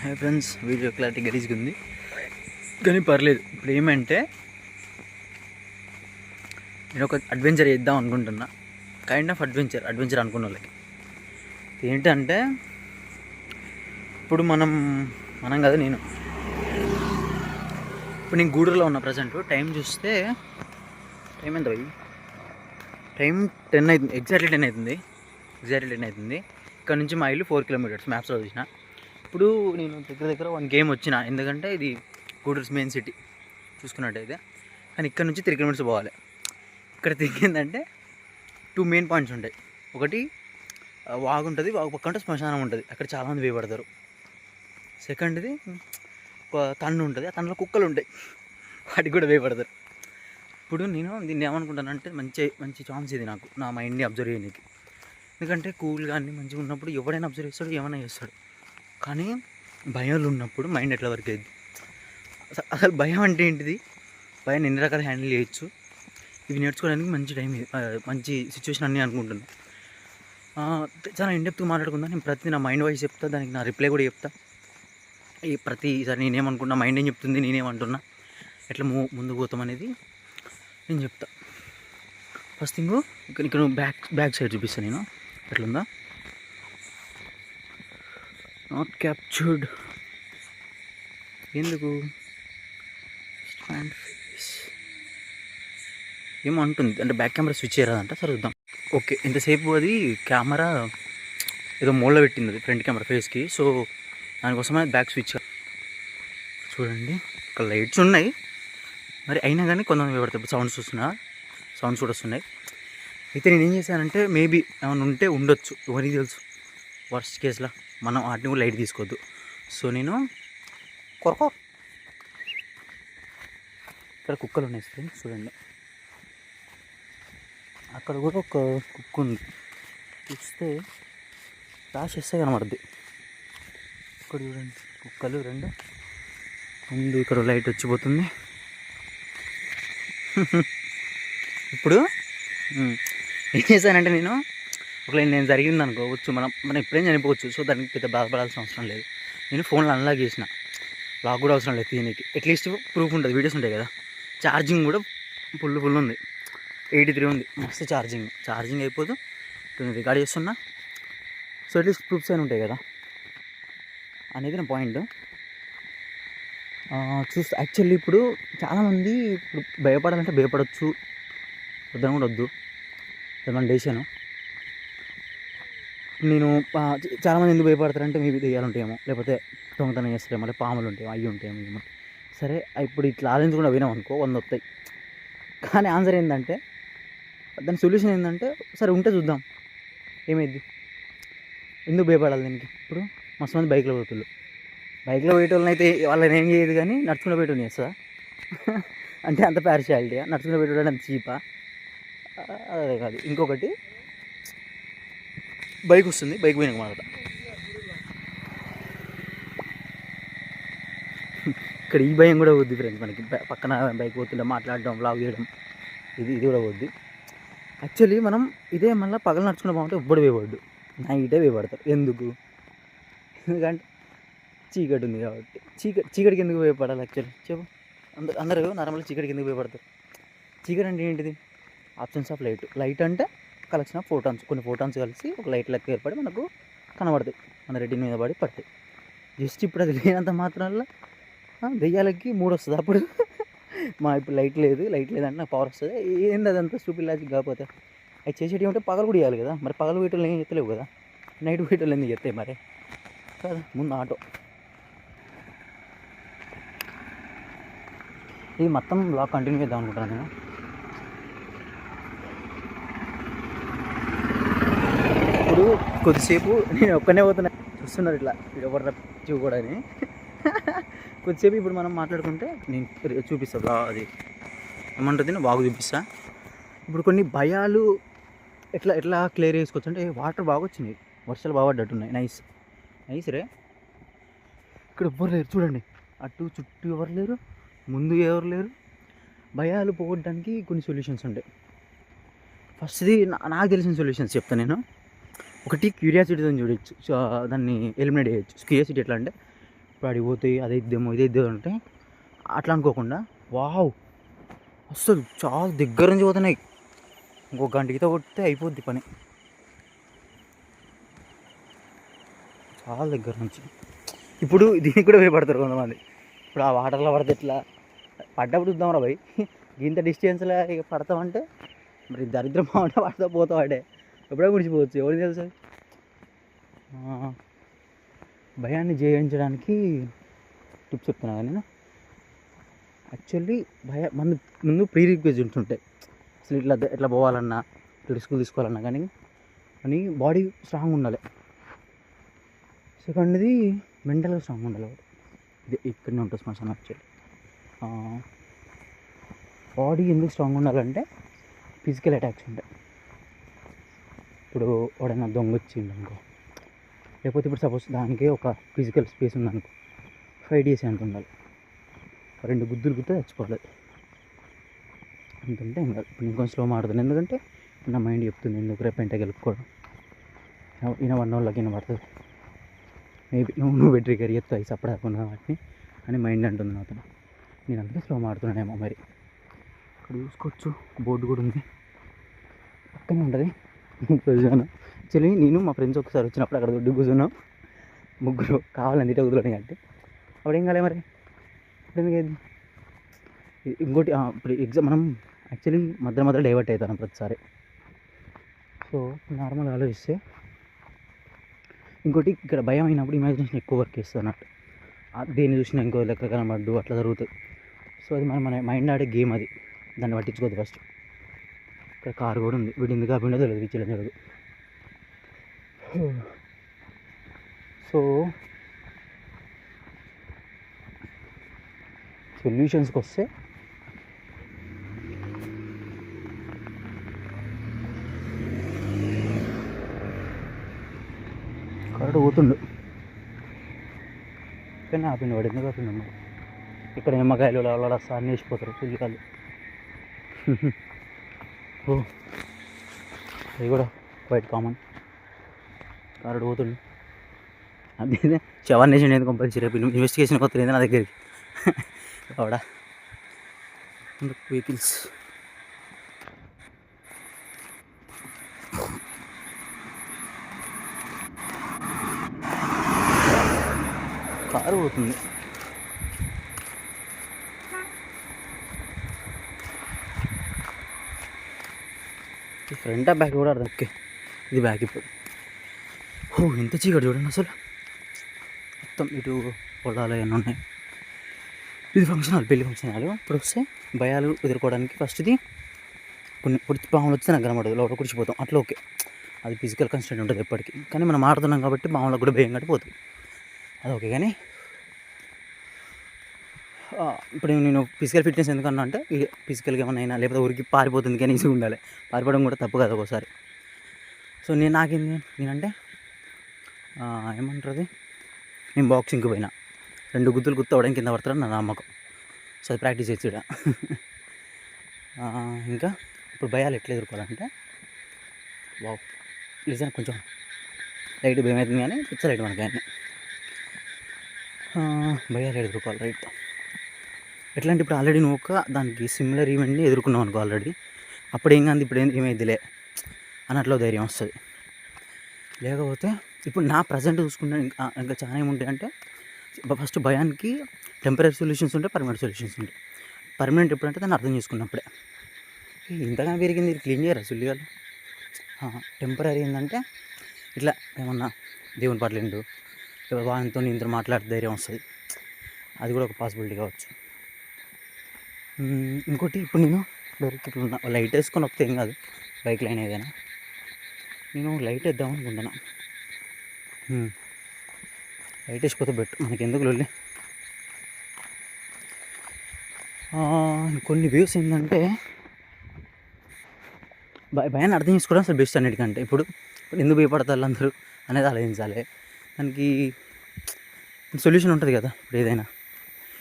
Hi friends, video clarity గలీజ్గా ఉంది కానీ పర్లేదు. ఇప్పుడు ఏమంటే నేను ఒక అడ్వెంచర్ చేద్దాం అనుకుంటున్నా. కైండ్ ఆఫ్ అడ్వెంచర్ అనుకున్న వాళ్ళకి ఏంటంటే, ఇప్పుడు మనం కదా, ఇప్పుడు నేను గూడూరులో ఉన్న ప్రజెంట్. టైం చూస్తే టైం ఎంత పోయి, టైం 10 అవుతుంది, ఎగ్జాక్ట్లీ 10 అవుతుంది. ఇక్కడ నుంచి మా ఇల్లు 4 కిలోమీటర్స్ మ్యాప్స్లో చూసిన. ఇప్పుడు నేను దగ్గర 1 గేమ్ వచ్చిన, ఎందుకంటే ఇది గూడూరు మెయిన్ సిటీ చూసుకున్నట్టయితే. కానీ ఇక్కడ నుంచి 3 కిలోమీటర్స్ పోవాలి. ఇక్కడ తిరిగిందంటే 2 మెయిన్ పాయింట్స్ ఉంటాయి. ఒకటి వాగు ఉంటుంది, వాగు పక్కన శ్మశానం ఉంటుంది, అక్కడ చాలామంది వేయబడతారు. సెకండ్ది ఒక తండు ఉంటుంది, ఆ తండ్రిలో కుక్కలు ఉంటాయి, వాటికి కూడా వేయబడతారు. ఇప్పుడు నేను దీన్ని ఏమనుకుంటానంటే, మంచి ఛాన్స్ ఇది నాకు, నా మైండ్ని అబ్జర్వ్ చేయడానికి. ఎందుకంటే కూల్ కానీ మంచిగా ఉన్నప్పుడు ఎవడైనా అబ్జర్వ్ చేస్తాడు, ఏమైనా చేస్తాడు. కానీ భయాలు ఉన్నప్పుడు మైండ్ ఎట్లా వర్క్ అయ్యింది. అసలు భయం అంటే ఏంటిది, భయాన్ని ఎన్ని రకాలు హ్యాండిల్ చేయొచ్చు, ఇవి నేర్చుకోవడానికి మంచి టైం, మంచి సిచ్యువేషన్ అన్నీ అనుకుంటున్నాను. చాలా ఇండెప్త్గా మాట్లాడుకుందా. నేను ప్రతి నా మైండ్ వాయిస్ చెప్తా, దానికి నా రిప్లై కూడా చెప్తా. ఈ ప్రతిసారి నేనేమనుకున్నా, మైండ్ ఏం చెప్తుంది, నేనేమంటున్నా, ఎట్లా ముందుకు పోతాం అనేది నేను చెప్తా. ఫస్ట్ థింగ్, ఇక్కడ బ్యాక్ సైడ్ చూపిస్తాను నేను ఎట్లుందా. నాట్ క్యాప్చర్డ్ ఎందుకు ఏమో అంటుంది, అంటే బ్యాక్ కెమెరా స్విచ్ చేయరాదంట. సరే చూద్దాం. ఓకే, ఇంతసేపు అది కెమెరా ఏదో మోడ్లో పెట్టింది, అది ఫ్రంట్ కెమెరా ఫేస్కి. సో దానికోసమే బ్యాక్ స్విచ్. చూడండి, ఇక్కడ లైట్స్ ఉన్నాయి, మరి అయినా కానీ కొంతమంది పడతాయి. సౌండ్స్ కూడా వస్తున్నాయి. అయితే నేను ఏం చేశానంటే, మేబీ ఏమైనా ఉంటే ఉండొచ్చు, ఎవరికి తెలుసు. వర్స్ట్ కేసులో మనం వాటిని కూడా లైట్ తీసుకోవద్దు. సో నేను ఇక్కడ కుక్కలు ఉన్నాయి ఫ్రెండ్స్, చూడండి. అక్కడ కూడా ఒక కుక్క ఉంది, చూస్తే ఫ్లాష్ ఇస్తే కనబడుద్ది. ఇక్కడ చూడండి, కుక్కలు 2. ముందు ఇక్కడ లైట్ వచ్చిపోతుంది. ఇప్పుడు ఏం చేశానంటే, నేను జరిగింది అనుకోవచ్చు, మనం ఎప్పుడైనా చనిపోవచ్చు. సో దానికి పెద్ద బాధపడాల్సిన అవసరం లేదు. నేను ఫోన్లో అన్లాక్ చేసిన, లాక్ కూడా అవసరం లేదు దీనికి. అట్లీస్ట్ ప్రూఫ్ ఉంటుంది, వీడియోస్ ఉంటాయి కదా. ఛార్జింగ్ కూడా ఫుల్ ఉంది, 83 ఉంది, మస్తు ఛార్జింగ్ అయిపోదు. నేను రికార్డ్ చేస్తున్నా, సో అట్లీస్ట్ ప్రూఫ్స్ అయినా ఉంటాయి కదా అనేది నా పాయింట్. చూస్తే యాక్చువల్లీ ఇప్పుడు చాలామంది ఇప్పుడు భయపడాలంటే భయపడవచ్చు, వద్దని కూడా వద్దు, అది మన డెసిషన్. నేను చాలామంది ఎందుకు భయపడతారంటే, మేబీ దెయ్యాలు ఉంటాయేమో, లేకపోతే దొంగతనం చేస్తారేమో, లేకపోతే పాములు ఉంటాయేమో, అవి ఉంటాయేమో. సరే, ఇప్పుడు ఇట్లా ఆలోచించకుండా వినాం అనుకో, 100 వస్తాయి. కానీ ఆన్సర్ ఏంటంటే, దాని సొల్యూషన్ ఏంటంటే, సరే ఉంటే చూద్దాం ఏమైద్ది, ఎందుకు భయపడాలి దీనికి. ఇప్పుడు మస్తు మంది బైక్లో పోయేటోళ్ళని అయితే వాళ్ళని ఏం చేయదు, కానీ నడుచుకుంటూ పోయేటోళ్ళని చేస్తుందా అంటే అంత పార్షియాలిటీయా? నడుచుకుంటూ పోయేటోళ్ళు అంత చీపా? అదే కాదు. ఇంకొకటి, బైక్ వస్తుంది, బైక్ పోయినాక మాట్లాడతా. ఇక్కడ ఈ భయం కూడా వద్దు ఫ్రెండ్స్, మనకి పక్కన బైక్ పోతుంటే మాట్లాడడం, వ్లాగ్ చేయడం, ఇది కూడా వద్దు. యాక్చువల్లీ మనం ఇదే మళ్ళీ పగలు నడుచుకుంటే బాగుంటే ఎప్పుడు వేయబడ్డు, నైటే వేయబడతారు. ఎందుకంటే చీకటి ఉంది కాబట్టి. చీకటికి ఎందుకు భయపడాలి యాక్చువల్లీ చెప్పు. అందరూ నార్మల్గా చీకటికి ఎందుకు భయపడతారు? చీకటి అంటే ఏంటిది? ఆబ్సెన్స్ ఆఫ్ లైట్ అంటే కలెక్షన్ ఆఫ్ ఫోటాన్స్. కొన్ని ఫోటాన్స్ కలిసి ఒక లైట్ లెక్క ఏర్పడి మనకు కనబడతాయి, మన రెడ్డి మీద పడి పడతాయి. జస్ట్ ఇప్పుడు అది లేనంత మాత్రాల్లో దెయ్యాలకి 3 వస్తుంది. అప్పుడు ఇప్పుడు లైట్ లేదంటే నాకు పవర్ వస్తుంది. ఏంది అదంతా స్టూపిడ్ లాజిక్. కాకపోతే అది చేసేటి ఉంటే పగలు కూడా ఇవ్వాలి కదా. మరి పగలు పోయేటోళ్ళు ఏం చెత్తలేవు కదా, నైట్ పోయేటోళ్ళు ఎందుకు చెప్తాయి మరి కదా. ముందు ఆటో ఇది మొత్తం బ్లాగ్ కంటిన్యూ చేద్దాం అనుకుంటాను నేను. ఇప్పుడు కొద్దిసేపు నేను ఒక్కనే పోతున్నా, చూస్తున్నారు ఇట్లా ఎవరు చూడని. కొద్దిసేపు ఇప్పుడు మనం మాట్లాడుకుంటే నేను చూపిస్తాను, అది ఏమంటుంది, వాగు చూపిస్తా. ఇప్పుడు కొన్ని భయాలు ఎట్లా క్లియర్ చేసుకోవచ్చు అంటే, వాటర్ బాగా వచ్చినాయి, వర్షాలు బాగా పడ్డట్టున్నాయి. నైస్ రే. ఇక్కడ ఎవ్వరు లేరు చూడండి, అటు చుట్టూ ఎవరు లేరు, ముందు ఎవరు లేరు. భయాలు పోగొట్టడానికి కొన్ని సొల్యూషన్స్ ఉంటాయి. ఫస్ట్ది నాకు తెలిసిన సొల్యూషన్స్ చెప్తాను నేను. ఒకటి, క్యూరియాసిటీతో చూడొచ్చు, దాన్ని ఎలిమినేట్ చేయొచ్చు. క్యూరియాసిటీ ఎట్లా అంటే, ఇప్పుడు అడిగిపోతాయి అదే ఇద్దేమో ఇదే ఇద్దేమో అంటే అట్లా అనుకోకుండా వావ్ అసలు చాలా దగ్గర నుంచి పోతున్నాయి. ఇంకో గంట ఈత కొడితే అయిపోద్ది పని, చాలా దగ్గర నుంచి. ఇప్పుడు దీనికి కూడా భయపడతారు కొంతమంది. ఇప్పుడు ఆ వాటర్లో పడితే ఎట్లా, పడ్డప్పుడు చూద్దాంరా భయ్, ఇంత డిస్టెన్స్లో ఇక పడతామంటే మరి దరిద్రం బాగుంటే పడతా పోతావాడే, ఎప్పుడో గుడిచిపోవచ్చు, ఎవరికి తెలుసు. భయాన్ని జయించడానికి టిప్స్ చెప్తున్నా కానీ నేను యాక్చువల్లీ ముందు ప్రీ రిక్వెజిట్స్ ఉంటాయి. అసలు ఎట్లా పోవాలన్నా, రిస్క్ తీసుకోవాలన్నా కానీ బాడీ స్ట్రాంగ్ ఉండాలి. సెకండ్ది మెంటల్గా స్ట్రాంగ్ ఉండాలి. ఇది ఇక్కడనే ఉంటుంది శ్మశానం. యాక్చువల్లీ బాడీ ఎందుకు స్ట్రాంగ్ ఉండాలంటే ఫిజికల్ అటాక్స్ ఉంటాయి. ఇప్పుడు వాడైనా దొంగ వచ్చిండు అనుకో, లేకపోతే ఇప్పుడు సపోజ్ దానికి ఒక ఫిజికల్ స్పేస్ ఉందనుకో, 5 days అంత ఉండాలి. 2 గుద్దులు గుద్దు చచ్చిపోవాలి. అంతుంటే ఏం కాదు. ఇప్పుడు నేను కొంచెం స్లో మాడుతున్నాను, ఎందుకంటే నా మైండ్ చెప్తుంది ఎందుకు రేపు ఎంట గెలుపుకోవడం, ఈయన 1 hourలోకి ఈయన పడుతుంది, మేబీ నువ్వు బెటరీ కరీ చెప్తాయి సపడకుండా వాటిని అని మైండ్ అంటుంది నాతో. నేను అందుకే స్లో మాడుతున్నానేమో మరి. ఇక్కడ చూసుకోవచ్చు బోర్డు కూడా ఉంది, పక్కనే ఉంటుంది కూర్చున్నాను. యాక్చువల్లీ నేను మా ఫ్రెండ్స్ ఒకసారి వచ్చినప్పుడు అక్కడ దొడ్డు కూర్చున్నాం, ముగ్గురు కావాలని తిట్ట కుదరని అంటే అప్పుడు ఏం కాలే మరి. ఇప్పుడు ఎందుకైంది ఇంకోటి, ఇప్పుడు ఎగ్జామ్ మనం యాక్చువల్లీ మధ్య డైవర్ట్ అవుతాను ప్రతిసారి. సో నార్మల్ ఆలోచిస్తే ఇంకోటి ఇక్కడ భయం అయినప్పుడు ఇమాజినేషన్ ఎక్కువ వర్క్ చేస్తుంది అన్నట్టు. దేన్ని చూసినా ఇంకో లెక్క కనబడ్డు అట్లా జరుగుతుంది. సో అది మన మైండ్ ఆడే గేమ్, అది దాన్ని పట్టించుకోవద్దు ఫస్ట్. ఇక్కడ కారు కూడా ఉంది, వీడి ఎందుకు కాకుండా తెలియదు, విచ్చలేం జరగదు. సో సొల్యూషన్స్కి వస్తే కరెక్ట్ పోతుండు, కానీ ఆపిండు వాడు, ఎందుకు ఆపిండు. ఇక్కడ నిమ్మకాయలు అలా సాన్ని వేసిపోతారు పుల్లికాయలు. ఓ అది కూడా క్వైట్ కామన్. కరెక్ట్ పోతుండు, అదే శవాన్ని వేసిండు. ఎందుకు కంపల్సరీ రేపు ఇన్వెస్టిగేషన్ పోతుంది నా దగ్గరికి అవడా వెహికల్స్. కారు పోతుంది. ఫ్రంట్ ఆ బ్యాక్ కూడా అర్థం. ఓకే ఇది బ్యాక్. ఇప్పుడు ఎంత చీకటి చూడండి అసలు, మొత్తం ఇటు పొలాలు అవన్నీ ఉన్నాయి. ఇది ఫంక్షన్ హాల్, పెళ్లి ఫంక్షన్ హాల్. ఇప్పుడు వస్తే భయాలు ఎదుర్కోవడానికి ఫస్ట్ది కొన్ని పొడిచి పాములు వస్తే నాకు కనబడదు, లోపల కుడిచిపోతాం అట్లా. ఓకే అది ఫిజికల్ కన్స్టెంట్ ఉంటుంది ఎప్పటికీ, కానీ మనం ఆడుతున్నాం కాబట్టి పాములకు కూడా భయం కట్టి పోతుంది, అది ఓకే. కానీ ఇప్పుడు నేను ఫిజికల్ ఫిట్నెస్ ఎందుకన్నా అంటే ఇది ఫిజికల్గా ఏమన్నా అయినా లేకపోతే ఊరికి పారిపోతుంది, కానీ ఈజీగా ఉండాలి. పారిపోవడం కూడా తప్పు కదా ఒకసారి. సో నాకేంది నేనంటే ఏమంటారు, నేను బాక్సింగ్కి పోయినా 2 గుద్దులు గుర్తవడం కింద పడతారని నా నమ్మకం. సో అది ప్రాక్టీస్ చేసి ఇంకా ఇప్పుడు భయాలు ఎట్లా ఎదుర్కోవాలంటే, వావ్ లిజన్ కొంచెం లైట్ భయం అవుతుంది కానీ పిచ్చలైట్ మనకి అన్నీ. భయాలు ఎదుర్కోవాలి రైట్. ఎట్లా అంటే ఇప్పుడు ఆల్రెడీ నువ్వు దానికి సిమిలర్ ఈవెంట్ని ఎదుర్కొన్నావు అనుకో ఆల్రెడీ, అప్పుడు ఏం కాదు, ఇప్పుడు ఏమైందిలే అన్నట్లో ధైర్యం వస్తుంది. లేకపోతే ఇప్పుడు నా ప్రజెంట్ చూసుకుంటే ఇంకా చాలా ఏముంటాయి అంటే, ఫస్ట్ భయానికి టెంపరీ సొల్యూషన్స్ ఉంటాయి, పర్మనెంట్ సొల్యూషన్స్ ఉంటాయి. పర్మనెంట్ ఎప్పుడంటే దాన్ని అర్థం చేసుకున్నప్పుడే. ఇంతగా పెరిగింది ఇది క్లీన్ చేయరా సుల్లిగాలు. టెంపరీ ఏంటంటే ఇట్లా ఏమన్నా దేవుని పట్లిండు లేకపోతే వానితో ఇంత మాట్లాడే ధైర్యం వస్తుంది, అది కూడా ఒక పాసిబిలిటీ కావచ్చు. ఇంకోటి ఇప్పుడు నేను డైరెక్ట్ ఇట్లా లైట్ వేసుకొని వస్తే ఏం కాదు, బైక్ లైన్ ఏదైనా నేను లైట్ వేద్దాం అనుకుంటున్నా. లైట్ వేసిపోతే బెటర్, మనకి ఎందుకు లొల్లి. కొన్ని వ్యూస్ ఏంటంటే భయాన్ని అర్థం చేసుకోవడం అసలు బెస్ట్ అన్నిటికంటే. ఇప్పుడు ఎందుకు భయపడతారు అందరూ అనేది ఆలోచించాలి. దానికి సొల్యూషన్ ఉంటుంది కదా. ఇప్పుడు ఏదైనా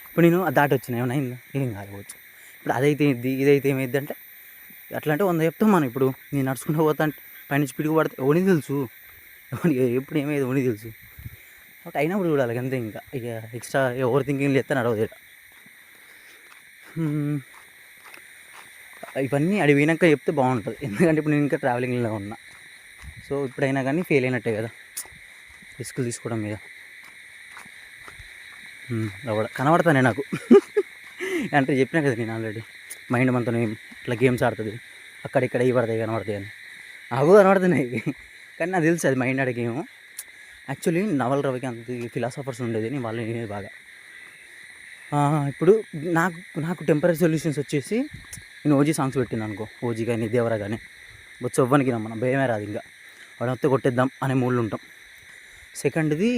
ఇప్పుడు నేను దాటి వచ్చిన ఏమైనా అయిందా, ఏం కాకపోవచ్చు. ఇప్పుడు అదైతే ఇదైతే ఏమైంది అంటే అట్లా అంటే 100 చెప్తాం మనం. ఇప్పుడు నేను నడుచుకుంటూ పోతా అంటే పైన స్పీడ్గా పడితే ఎవరికి తెలుసు, ఎప్పుడు ఏమైంది ఎవరికి తెలుసు. బట్ అయినప్పుడు చూడాలి అంతే. ఇంకా ఇక ఎక్స్ట్రా ఓవర్ థింకింగ్ చేస్తే నడవదు. ఇవన్నీ అడిగి పోయినాక చెప్తే బాగుంటుంది, ఎందుకంటే ఇప్పుడు నేను ఇంకా ట్రావెలింగ్లో ఉన్నా. సో ఇప్పుడైనా కానీ ఫెయిల్ అయినట్టే కదా రిస్కులు తీసుకోవడం మీద. కనబడతానే నాకు అంటే చెప్పినా కదా నేను ఆల్రెడీ, మైండ్ మనతో ఇట్లా గేమ్స్ ఆడుతుంది, అక్కడిక్కడ ఇవి పడతాయి కనబడతాయి అని. అవి కనబడుతున్నాయి కానీ నాకు తెలుసు అది మైండ్ ఆడే గేమ్. యాక్చువల్లీ నవల్ రవికి అంత ఫిలాసఫర్స్ ఉండేది, నేను వాళ్ళు వినేది బాగా. ఇప్పుడు నాకు టెంపరీ సొల్యూషన్స్ వచ్చేసి, నేను ఓజీ సాంగ్స్ పెట్టింది అనుకో, ఓజీ కానీ దేవరా కానీ బొచ్చు ఎవ్వనికి నమ్మనం, భయమే రాదు. ఇంకా వాడు వస్తే కొట్టేద్దాం అనే మూడ్లు ఉంటాం. సెకండ్ది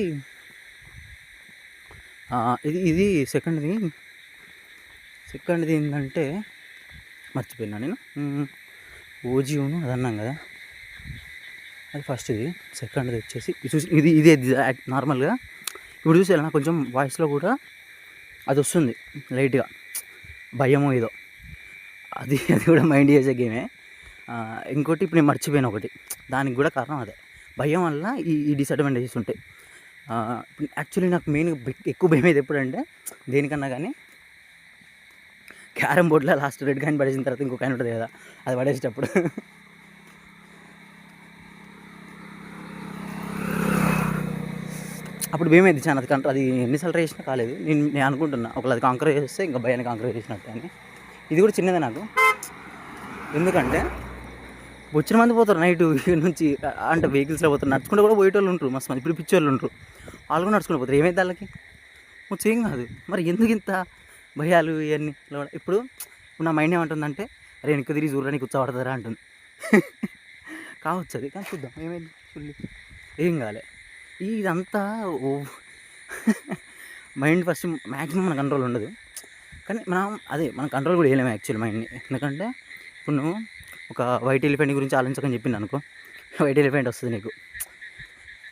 ఇది సెకండ్ది ఏంటంటే మర్చిపోయినా నేను. ఓజీను అది అన్నాం కదా, అది ఫస్ట్ది. సెకండ్ది వచ్చేసి చూసి ఇదే నార్మల్గా ఇప్పుడు చూసి నాకు కొంచెం వాయిస్లో కూడా అది వస్తుంది లైట్గా, భయమో ఏదో, అది కూడా మైండ్ చేసే గేమే. ఇంకోటి ఇప్పుడు నేను మర్చిపోయాను ఒకటి, దానికి కూడా కారణం అదే, భయం వల్ల ఈ డిసడ్వాంటేజెస్ ఉంటాయి. యాక్చువల్లీ నాకు మెయిన్ ఎక్కువ భయం అయితే ఎప్పుడంటే దేనికన్నా కానీ, క్యారమ్ బోర్డులో లాస్ట్ రెడ్ కాయిన్ పడేసిన తర్వాత ఇంకో కాయిన్ ఉంటుంది కదా, అది పడేసేటప్పుడు అప్పుడు భయమైంది చాలా. అది ఎన్నిసార్లు చేసినా కాలేదు. నేను అనుకుంటున్నా ఒకవేళ అది కాంకర్ చేస్తే ఇంకా భయాన్ని కాంకర్ చేసినట్టు అని. ఇది కూడా చిన్నదే నాకు, ఎందుకంటే వచ్చిన మంది పోతారు నైట్ నుంచి, అంటే వెహికల్స్లో పోతారు, నడుచుకుంటూ కూడా పోయేటోళ్ళు ఉంటారు మస్తు మంది. ఇప్పుడు పిచ్చోళ్ళు ఉంటారు, వాళ్ళు కూడా నడుచుకుంటూ పోతారు. ఏమైంది వాళ్ళకి ఏం కాదు. మరి ఎందుకు ఇంత భయాలు ఇవన్నీ? ఇప్పుడు నా మైండ్ ఏమంటుందంటే, అరే వెనక్కి తిరిగి చూడడానికి కూర్చోబడతారా అంటుంది. కావచ్చు అది, కానీ చూద్దాం ఏమైంది. ఏం కాలే. ఇదంతా మైండ్ ఫస్ట్ మ్యాక్సిమం మన కంట్రోల్ ఉండదు, కానీ మనం కంట్రోల్ కూడా వేయలేము యాక్చువల్ మైండ్ని. ఎందుకంటే ఇప్పుడు నువ్వు ఒక వైట్ ఎలిఫెంట్ గురించి ఆలోచించకని చెప్పింది అనుకో, వైట్ ఎలిఫెంట్ వస్తుంది నీకు,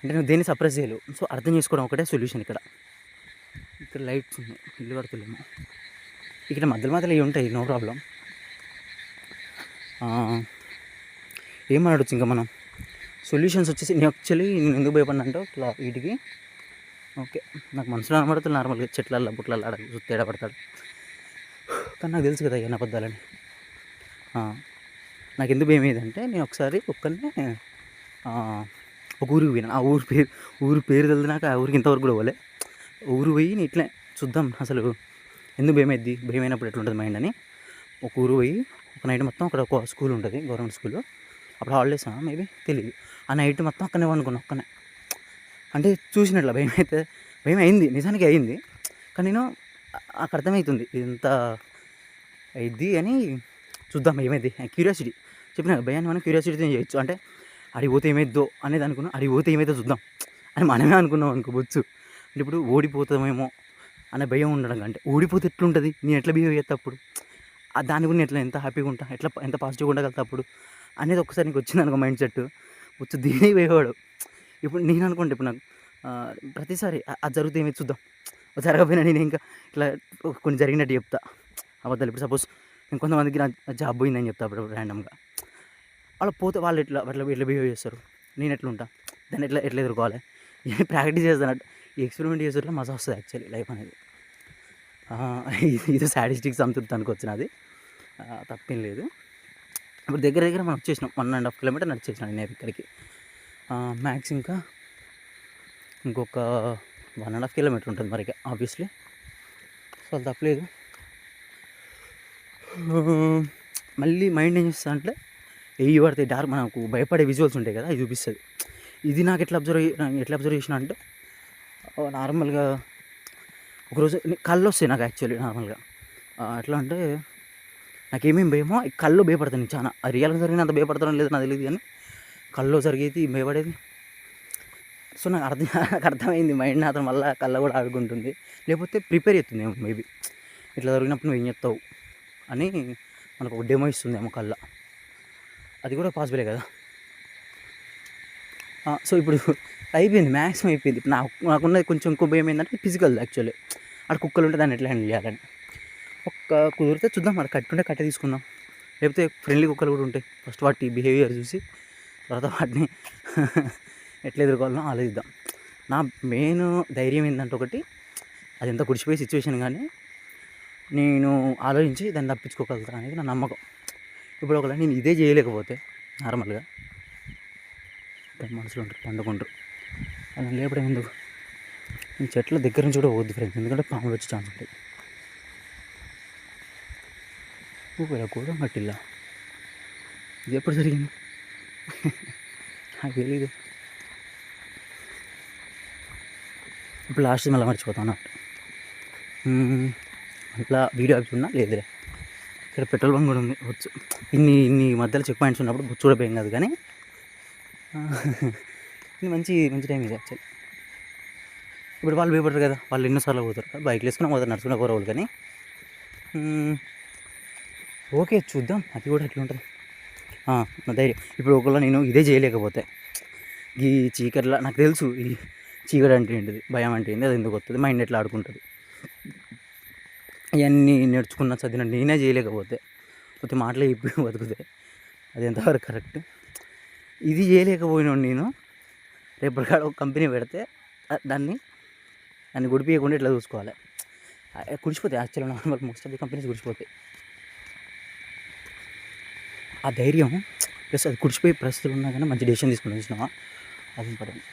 అంటే నువ్వు దేన్ని సప్రెస్ చేయలేవు. సో అర్థం చేసుకోవడం ఒకటే సొల్యూషన్. ఇక్కడ లైట్స్ ఉన్నాయి, ఇల్లు కడుతులేము, ఇక్కడ మధ్యలో ఇవి ఉంటాయి, నో ప్రాబ్లం. ఏమనడొచ్చు ఇంకా మనం సొల్యూషన్స్ వచ్చేసి. నేను ఎందుకు భయపడినా అంటే ఇట్లా వీటికి, ఓకే నాకు మనసులో అనబడుతుంది నార్మల్గా, చెట్లల్లో బుట్లల్లో ఆడ తేడా పడతాడు, కానీ నాకు తెలుసు కదా ఏం అబద్ధాలని. నాకు ఎందుకు భయం ఏదంటే, నేను ఒకసారి ఒక్కనే ఒక ఊరికి పోయినా, ఆ ఊరు పేరు తెలిసినాక ఆ ఊరికి ఇంతవరకు కూడా పోలే. ఊరు పోయి నేను ఇట్లే చూద్దాం అసలు ఎందుకు భయమైద్ది, భయమైనప్పుడు ఎట్లుంటుంది మైండ్ అని. ఒక ఊరు పోయి ఒక నైట్ మొత్తం అక్కడ ఒక స్కూల్ ఉంటుంది, గవర్నమెంట్ స్కూల్. అప్పుడు హాలిడేస్ మేబీ తెలియదు. ఆ నైట్ మొత్తం అక్కడనే వండుకున్నా, ఒక్కనే. అంటే చూసినట్ల భయం అయింది, నిజానికి అయింది. కానీ నేను నాకు అర్థమవుతుంది ఇంత అయింది అని, చూద్దాం ఏమైంది. క్యూరియాసిటీ చెప్పిన భయాన్ని మనం క్యూరియాసిటీతో చేయొచ్చు. అంటే అడిగిపోతే ఏమైద్దో అనేది అనుకున్నాం, అడిగిపోతే ఏమైతే చూద్దాం అని మనమే అనుకున్నాం అనుకోవచ్చు. అంటే ఇప్పుడు ఓడిపోతామేమో అనే భయం ఉండడం కంటే, ఓడిపోతే ఎట్లుంటుంది, నేను ఎట్లా బిహేవ్ చేస్తా అప్పుడు, దాని గురించి ఎట్లా ఎంత హ్యాపీగా ఉంటా, ఎంత పాజిటివ్గా ఉండగలుగుతా అప్పుడు అనేది ఒక్కసారి నీకు వచ్చింది అనుకో మైండ్ సెట్, వచ్చి దీనికి పోయేవాడు. ఇప్పుడు నేను అనుకుంటే, ఇప్పుడు నాకు ప్రతిసారి అది జరిగితే ఏమైతే చూద్దాం, జరగకపోయినా నేను ఇంకా ఇట్లా కొన్ని జరిగినట్టు చెప్తా అబద్ధాలు. ఇప్పుడు సపోజ్ నేను కొంతమందికి నా జాబ్ పోయిందని చెప్తా అప్పుడు ర్యాండమ్గా, వాళ్ళు పోతే వాళ్ళు ఎట్లా బిహేవ్ చేస్తారు, నేను ఎట్లా ఉంటా, దాన్ని ఎట్లా ఎదుర్కోవాలి, నేను ప్రాక్టీస్ చేస్తానట్టు. ఈ ఎక్స్పెరిమెంట్ చేసేట్లో మజా వస్తుంది యాక్చువల్లీ లైఫ్ అనేది. ఇది సాడిస్టిక్ సంతృప్తి అనుకోవచ్చు నాది, తప్పేం లేదు. ఇప్పుడు దగ్గర మనం వచ్చేసినాం, 1.5 కిలోమీటర్ నడిచేసినాం నేను ఇక్కడికి. మ్యాక్స్ ఇంకొక 1.5 కిలోమీటర్ ఉంటుంది మరి ఆబ్వియస్లీ. సో అది తప్పలేదు. మళ్ళీ మైండ్ ఏం చేస్తా అంటే, ఏ పడితే డార్క్ మనకు భయపడే విజువల్స్ ఉంటాయి కదా, ఇది చూపిస్తుంది. ఇది నాకు ఎట్లా అబ్జర్వ్ చేసిన అంటే, నార్మల్గా ఒకరోజు కళ్ళు వస్తాయి నాకు యాక్చువల్లీ నార్మల్గా. ఎట్లా అంటే నాకేమేమి భయమో కళ్ళు భయపడతాను చాలా. అది రియల్గా జరిగిన అంత భయపడతానో లేదో నాకు తెలియదు, కానీ కళ్ళు జరిగేది భయపడేది. సో నాకు అర్థమైంది మైండ్ నాతో మళ్ళీ కళ్ళ కూడా ఆడుకుంటుంది, లేకపోతే ప్రిపేర్ అవుతుంది ఏమో మేబీ, ఇట్లా జరిగినప్పుడు నువ్వు ఏం చెప్తావు అని మనకు ఒక డెమో ఇస్తుంది ఏమో కళ్ళ. అది కూడా పాసిబులే కదా. సో ఇప్పుడు అయిపోయింది, మ్యాక్సిమం అయిపోయింది. ఇప్పుడు నాకున్నది కొంచెం ఇంకో భయం ఏంటంటే ఫిజికల్. యాక్చువల్లీ అక్కడ కుక్కలు ఉంటే దాన్ని ఎట్లా హ్యాండిల్ చేయాలని కుదిరితే చూద్దాం. మరి కట్టుంటే కట్టే తీసుకుందాం, లేకపోతే ఫ్రెండ్లీ కుక్కలు కూడా ఉంటాయి. ఫస్ట్ వాటి బిహేవియర్ చూసి తర్వాత వాటిని ఎట్లా ఎదుర్కోవాలనో ఆలోచిద్దాం. నా మెయిన్ ధైర్యం ఏంటంటే ఒకటి, అది ఎంత కుడిచిపోయే సిచ్యువేషన్ కానీ నేను ఆలోచించి దాన్ని తప్పించుకోగలుగుతాను అనేది నా నమ్మకం. ఇప్పుడు ఒకవేళ నేను ఇదే చేయలేకపోతే నార్మల్గా మనుషులు ఉంటారు పండుకుంటారు, అలా లేపడం ఎందుకు? ఈ చెట్ల దగ్గర నుంచి కూడా పోద్ది ఫ్రెండ్స్, ఎందుకంటే పాములు వచ్చే ఛాన్స్ ఉంటాయి. ఊపిరా కూడా మట్టిల్లా ఇది ఎప్పుడు జరిగింది నాకు తెలీదు. ఇప్పుడు లాస్ట్ మళ్ళీ మర్చిపోతాను అన్నట్టు. అట్లా వీడియో ఆపుతున్నా లేదులే. ఇక్కడ పెట్రోల్ బంక్ కూడా ఉంది. వచ్చు ఇన్ని మధ్యలో చెక్ పాయింట్స్ ఉన్నప్పుడు చూడపోయాం కాదు, కానీ ఇది మంచి టైం ఇది యాక్చువల్లీ. ఇప్పుడు వాళ్ళు భయపడరు కదా, వాళ్ళు ఎన్నోసార్లు పోతారు కదా, బైక్లు వేసుకుని పోతారు, నడుచుకునే పోరేవాళ్ళు. కానీ ఓకే చూద్దాం, అది కూడా ఎట్లా ఉంటుంది నా ధైర్యం. ఇప్పుడు ఒకవేళ నేను ఇదే చేయలేకపోతే ఈ చీకట్లా నాకు తెలుసు, ఈ చీకటి అంటే ఏంటిది, భయం అంటే ఏంటి, అది ఎందుకు వస్తుంది, మైండ్ ఎట్లా ఆడుకుంటుంది, ఇవన్నీ నేర్చుకున్న చదివిన నేనే చేయలేకపోతే కొద్ది మాటలే ఇప్పుడు బతుకుతే అది ఎంతవరకు కరెక్ట్? ఇది చేయలేకపోయినా నేను రేపటికాడ ఒక కంపెనీ పెడితే దాన్ని గుడిపియకుండా ఇట్లా చూసుకోవాలి. కుడిచిపోతాయి యాక్చువల్గా, normal most of the companies కుడిచిపోతాయి. ఆ ధైర్యం ప్లస్ అది కుడిచిపోయే పరిస్థితులు ఉన్నా కానీ మంచి డెసిషన్ తీసుకుని వచ్చినావా, అది ఇంపార్టెంట్.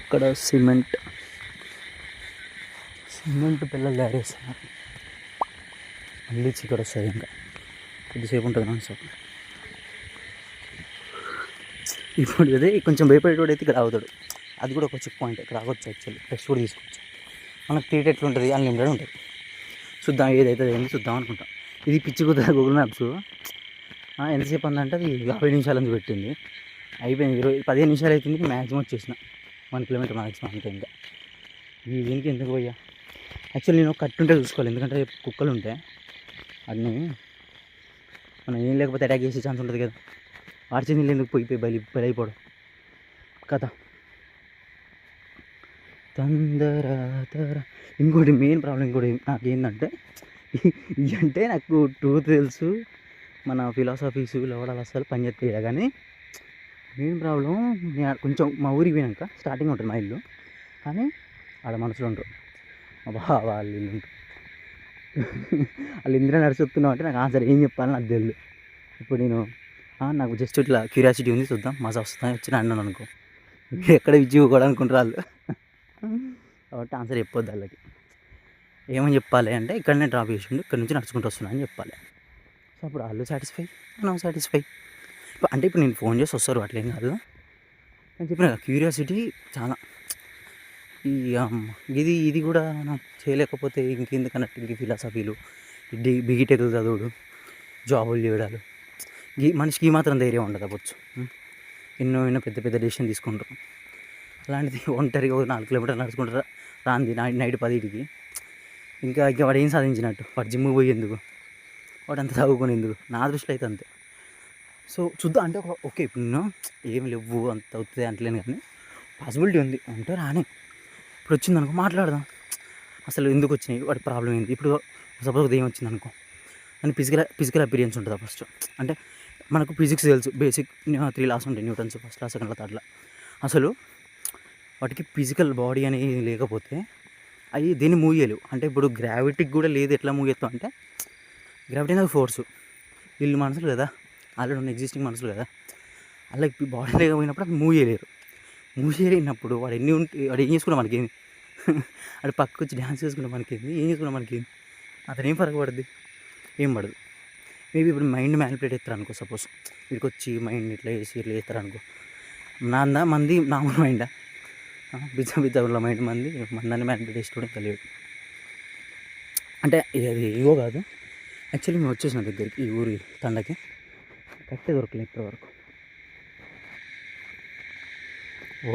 ఇక్కడ సిమెంట్ పిల్లలు తయారేస్తున్నారు. మళ్ళీ చీకటి వస్తుంది, ఇంకా కొద్దిసేపు ఉంటుంది నాన్ స్టాప్. ఇప్పుడు అదే కొంచెం భయపడేటోడు అయితే ఇక్కడ అవుతాడు, అది కూడా ఒక చెక్ పాయింట్, ఇక్కడ రావచ్చు యాక్చువల్లీ, టెస్ట్ కూడా తీసుకోవచ్చు. మనకు టీట్ ఎట్లుంటుంది, అన్లిమిటెడ్ ఉంటుంది. చూద్దాం ఏదైతే ఏంటి చూద్దాం అనుకుంటాం. ఇది పిచ్చి కుదర గూగుల్ మ్యాప్స్ ఎంతసేపు అందంటే అది 50 నిమిషాలు అని పెట్టింది, అయిపోయింది 15 నిమిషాలు అవుతుంది, మ్యాక్సిమం వచ్చేసిన 1 కిలోమీటర్ మ్యాక్సిమం అంతే. ఇంకా దీనికి ఎందుకు పోయా, యాక్చువల్లీ నేను కట్టుంటే చూసుకోవాలి, ఎందుకంటే కుక్కలు ఉంటాయి, అన్నీ మనం ఏం లేకపోతే అటాక్ చేసే ఛాన్స్ ఉంటుంది కదా, ఆర్చి నీళ్ళు ఎందుకు పోయి బలైపోవడం కదా. ఇంకోటి మెయిన్ ప్రాబ్లం ఇంకోటి నాకు ఏంటంటే, ఇవంటే నాకు ట్రూత్ తెలుసు, మన ఫిలాసఫీస్ లవడాలు అసలు పనిచేస్తాయి. కానీ మెయిన్ ప్రాబ్లం నేను కొంచెం మా ఊరికి పోయినాక స్టార్టింగ్ ఉంటుంది మా ఇల్లు, కానీ ఆడ మనుషులు ఉంటారు, మా బావ వాళ్ళు ఇల్లు ఉంటారు. వాళ్ళు ఇందులో నడిచొస్తున్నావు అంటే నాకు ఆన్సర్ ఏం చెప్పాలని నాకు తెలియదు. ఇప్పుడు నేను నాకు జస్ట్ ఇట్లా క్యూరియాసిటీ ఉంది, చూద్దాం మజా వస్తుందని వచ్చిన అన్నాను అనుకో, మీరు ఎక్కడ విజయ్ కూడా అనుకుంటారు వాళ్ళు. కాబట్టి ఆన్సర్ చెప్పొద్దు వాళ్ళకి. ఏమని చెప్పాలి అంటే, ఇక్కడనే డ్రాప్ చేసిండు, ఇక్కడ నుంచి నడుచుకుంటూ వస్తున్నా అని చెప్పాలి. సో అప్పుడు వాళ్ళు సాటిస్ఫై, మనం సాటిస్ఫై. అంటే ఇప్పుడు నేను ఫోన్ చేసి వస్తారు అట్లేం కాదు, నేను చెప్పిన క్యూరియాసిటీ చాలా. ఇది కూడా మనం చేయలేకపోతే ఇంకెందుకన్నట్టు, ఇంక ఫిలాసఫీలు బిగిటెక్లు చదువుడు, జాబులు చేయడాలు, మనిషికి మాత్రం ధైర్యం ఉండదు అవ్వచ్చు. ఎన్నో పెద్ద డెసిషన్ తీసుకుంటారు. అలాంటిది ఒంటరిగా 4 కిలోమీటర్లు నడుచుకుంటారా రాంది నైట్ 10కి. ఇంకా వాడు ఏం సాధించినట్టు, వాడు జిమ్కి పోయి ఎందుకు, వాడు అంత చదువుకొని ఎందుకు, నా దృష్టిలో అయితే అంతే. సో చూద్దాం, అంటే ఓకే ఇప్పుడు నేను ఏం లేవు అంత అవుతుంది అంటలేను, కానీ పాసిబిలిటీ ఉంది అంటే రాని. ఇప్పుడు వచ్చిందనుకో మాట్లాడదాం, అసలు ఎందుకు వచ్చినాయి, వాడి ప్రాబ్లం ఏంటి. ఇప్పుడు సపోజ్ ఉదయం వచ్చిందనుకో, అని ఫిజికల్ అపీరియన్స్ ఉంటుందా ఫస్ట్. అంటే మనకు ఫిజిక్స్ తెలుసు, బేసిక్ 3 లాస్ ఉంటాయి, న్యూటన్స్, ఫస్ట్ లా, సెకండ్ లా, థర్డ్ లా. అసలు వాటికి ఫిజికల్ బాడీ అనేది లేకపోతే అవి దేన్ని మూవ్ చేయలేవు. అంటే ఇప్పుడు గ్రావిటీకి కూడా లేదు, ఎట్లా మూవ్ చేస్తాం అంటే, గ్రావిటీ అనేది ఫోర్సు, వీళ్ళు మనుషులు కదా, ఆల్రెడీ ఉన్న ఎగ్జిస్టింగ్ మనుషులు కదా, అలా బాడీ లేకపోయినప్పుడు అది మూవ్ చేయలేరు. మూవ్ చేయలేనప్పుడు వాడు వాడు ఏం చేసుకున్నా మనకేంది, వాడు పక్కకు వచ్చి డ్యాన్స్ చేసుకున్నా మనకేంది, ఏం చేసుకున్నా మనకేంది, అతను ఏం ఫరక పడుద్ది, ఏం పడదు. మేబీ ఇప్పుడు మైండ్ మ్యానిపులేట్ చేస్తారు అనుకో, సపోజ్ వీడికి వచ్చి మైండ్ ఇట్లా చేసి ఇట్లా చేస్తారు అనుకో, మంది మామూలు మైండా, బిజ్జ మైండ్ మందాన్ని మ్యానిపులేట్ చేసి తెలియదు. అంటే అది ఇవో కాదు, యాక్చువల్లీ మేము వచ్చేసిన దగ్గరికి, ఈ ఊరి తండకి కట్టే దొరకలేదు ఇప్పటి వరకు.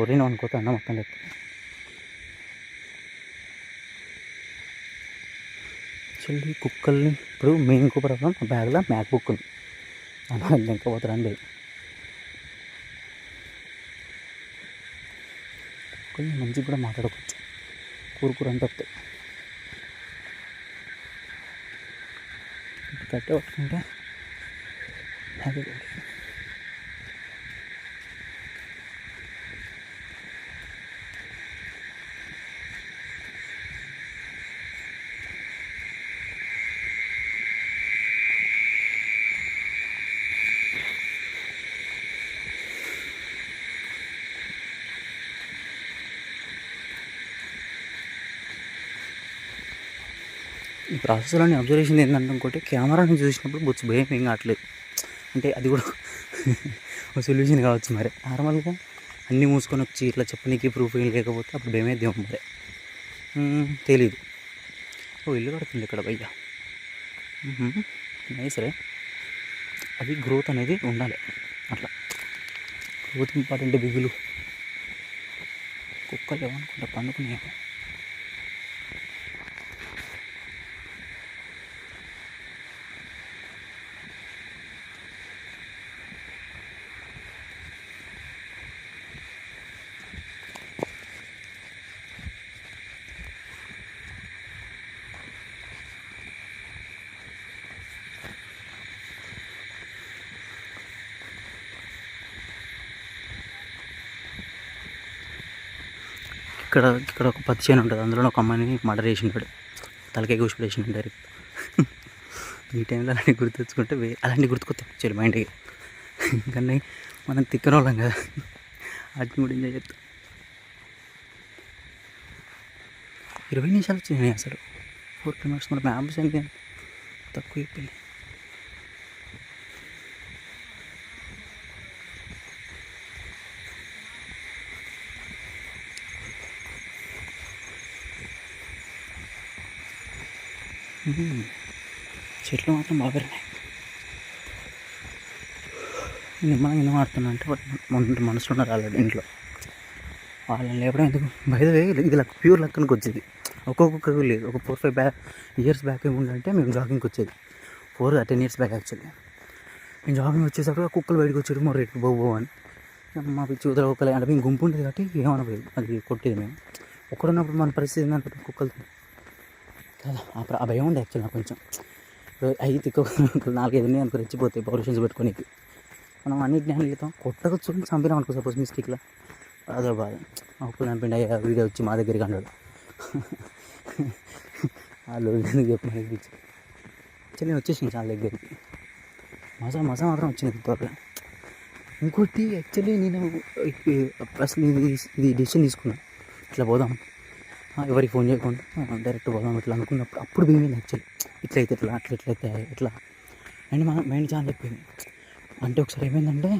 ఓరినా అనుకో తండ మొత్తం లేదు. యాక్చువల్లీ కుక్కల్ని ఇప్పుడు మెయిన్ ఇంకో ప్రాబ్లం, నా బ్యాగ్లో మ్యాక్ బుక్ ఉంది, అలా ఇంకా పోతారని లేదు. కొంచెం మంచిగా కూడా మాట్లాడుకోవచ్చు, కూర అంతా వస్తాయి. కట్టే పట్టుకుంటే అది ఈ ప్రాసెస్లోని అబ్జర్వేషన్ ఏంటంటే ఇంకోటి కెమెరాని చూసినప్పుడు బొచ్చు భయం ఏం కావట్లేదు. అంటే అది కూడా ఒక సొల్యూషన్ కావచ్చు మరి. నార్మల్గా అన్నీ మూసుకొని వచ్చి ఇట్లా చెప్పనీకి ప్రూఫ్ ఏం లేకపోతే అప్పుడు భయమేద్దాం మరి. తెలీదు. ఓ ఇల్లు కడుతుంది ఇక్కడ భయ్యా. నైస్ రే. అది గ్రోత్ అనేది ఉండాలి. అట్లా గ్రోత్ ఇంపార్టెంట్. బిగులు కుక్కలు ఏమనుకుంటా పండుకునే. ఇక్కడ ఒక పత్తి చేను ఉంటుంది. అందులో ఒక అమ్మాయిని మర్డర్ చేసినాడు. తలకాయ కూసిపడేసిన డైరెక్ట్. ఈ టైంలో అలాంటి గుర్తు తెచ్చుకుంటే అలాంటి గుర్తుకొస్తాయి యాక్చువల్లీ మైండ్కి. కానీ మనం తిక్కన వాళ్ళం కదా, వాటిని కూడా ఎంజాయ్ చేస్తాం. 20 నిమిషాలు వచ్చినాయి అసలు. 4 కిలోమీటర్స్ మన మ్యాప్స్ అంటే తక్కువ అయిపోయింది. చెట్లు మాత్రం బాగా పెరిగినాయి. నిమ్మలంగా ఎందుకు ఆడుతున్నా అంటే మనసులో ఉన్నారు ఆల్రెడీ ఇంట్లో. వాళ్ళని లేపడం ఎందుకు బయదవే. ఇది ప్యూర్ లక్కనికి వచ్చేది. ఒక్కొక్కరికి లేదు. ఒక 4-5 ఇయర్స్ బ్యాక్ ఏముందంటే మేము జాగింగ్కి వచ్చేది. 10 ఇయర్స్ బ్యాక్ యాక్చువల్లీ. మేము జాగింగ్ వచ్చేసరికి కుక్కలు బయటకు వచ్చాడు. మా రేటు బొబ్బో అని మా పిచ్చి ఉదర కుక్కలు అంటే మేము గుంపు ఉంటుంది కాబట్టి ఏమనపోయేది. అది కొట్టేది మేము. ఒక్కడున్నప్పుడు మన పరిస్థితి ఏంటంటే కుక్కలతో కదా ఆ భయం ఉండే యాక్చువల్ నాకు కొంచెం. 4-5 ఉన్నాయి అనుకో రెచ్చిపోతాయి పౌరుషన్స్ పెట్టుకోనికి. మనం అన్నింటినీ హ్యాండిల్ చేస్తాం. కొట్టకు చూడండి చంపినాం అనుకో సపోజ్ మిస్టేక్లో, అదో బాధ. మా ఒక్కలు చంపిండి అయ్యా వీడియో వచ్చి మా దగ్గరికి అన్నాడు. వాళ్ళు ఎందుకు చెప్పిన అనిపించి యాక్చువల్లీ వచ్చేసింది చాలా దగ్గరికి. మజా మాత్రం వచ్చింది త్వరగా. ఇంకోటి యాక్చువల్లీ నేను అసలు ఇది డెసిషన్ తీసుకున్నాను. ఇట్లా పోదాం, ఎవరికి ఫోన్ చేయకుండా డైరెక్ట్ పోదాం ఇట్లా అనుకున్నప్పుడు అప్పుడు పోయింది యాక్చువల్లీ. ఇట్లయితే ఇట్లా అట్లయితే ఇట్లా అండ్ మన మైండ్ చాలా చెప్పింది. అంటే ఒకసారి ఏమైందంటే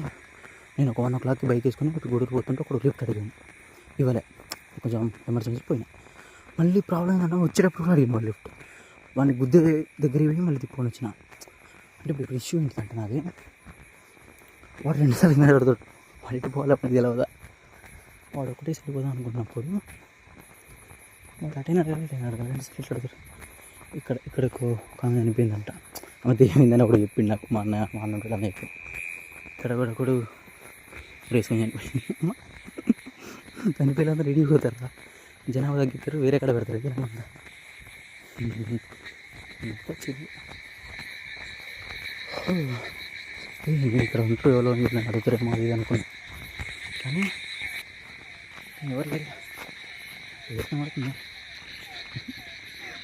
నేను ఒక 1 o'clockకి బైక్ వేసుకొని ఒకటి గూడూరు పోతుంటే ఒకటి లిఫ్ట్ అడిగాను. ఇవ్వలే, కొంచెం ఎమర్జెన్సీ పోయినా. మళ్ళీ ప్రాబ్లం ఏంటంటే వచ్చేటప్పుడు కూడా అడిగింది మళ్ళీ లిఫ్ట్. వాడిని గుద్దే దగ్గర పోయి మళ్ళీ తిప్పుకొని వచ్చిన. అంటే ఇప్పుడు ఇష్యూ ఏంటంటే నాది, వాడు 2 సార్లు మీద పెడతాడు. వాడికి పోవాలప్పుడు తెలవదా. వాడు ఒకటే సరిపోదాం అనుకున్నప్పుడు వాడు అటైనాడు అడగారు. ఇక్కడ కామెంట్ అనిపోయిందంట. ఆమె దేమైందని ఒకటి చెప్పింది నాకు. మా అన్న ఉంటాడు అని చెప్పి. ఇక్కడ కూడా రేసుకొని చనిపోయేంతా రెడీ పోతారా, జనాభా తగ్గిస్తారు, వేరే కడ పెడతారు జనాభా. ఇక్కడ ఉంటూ ఎవరో నేను అడుగుతారేమో అది అనుకున్నా. కానీ ఎవరు లేదు. వేసిన పడుతుందా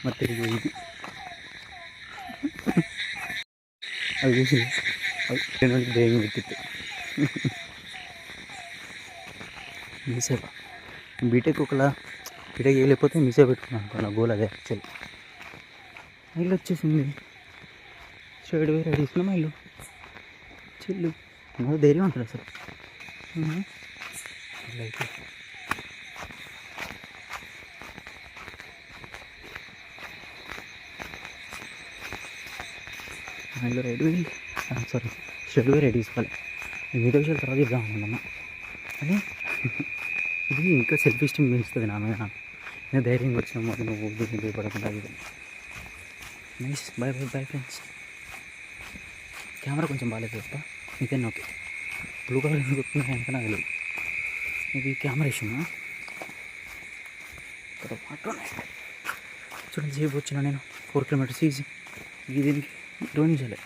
మరి తిరిగి ఇది అది చూసి డ్రైవింగ్ పెట్టిద్దు. మీసేప బీటెక్ బీటెక్ వెళ్ళిపోతే మీసే పెట్టుకున్నాను అనుకో. నా గోల్ అదే యాక్చువల్లీ. ఇల్లు వచ్చేసింది. షేడ్ వేరే తీసుకున్నా మా ఇల్లు చెల్లు. నాకు ధైర్యం ఉంటుంది అసలు. అయితే మా ఇల్లు రైడ్ వేయి షెడ్ వేరే తీసుకోవాలి. మిగతా విషయాలు తర్వాత చెప్దాం అనుకున్నా. కానీ ఇది ఇంకా సెల్ఫ్ ఎస్టీమ్ పెంచుతుంది నా మీద. నేను ధైర్యంగా వచ్చినాము, నువ్వు దీన్ని భయపడకుండా. ఇది నైస్. Bye friends. కెమెరా కొంచెం బాగాలేదు తప్ప మీకన్నా ఓకే. బ్లూ కలర్ ఎందుకు వస్తుంది ఇంకా నాకు తెలియదు. ఇది కెమెరా ఇష్యూనా. ఇక్కడ వాటర్ చూడండి. సేపు వచ్చినా నేను 4 kilometers ఈజీ. దీనికి 2 నిమిషాలే.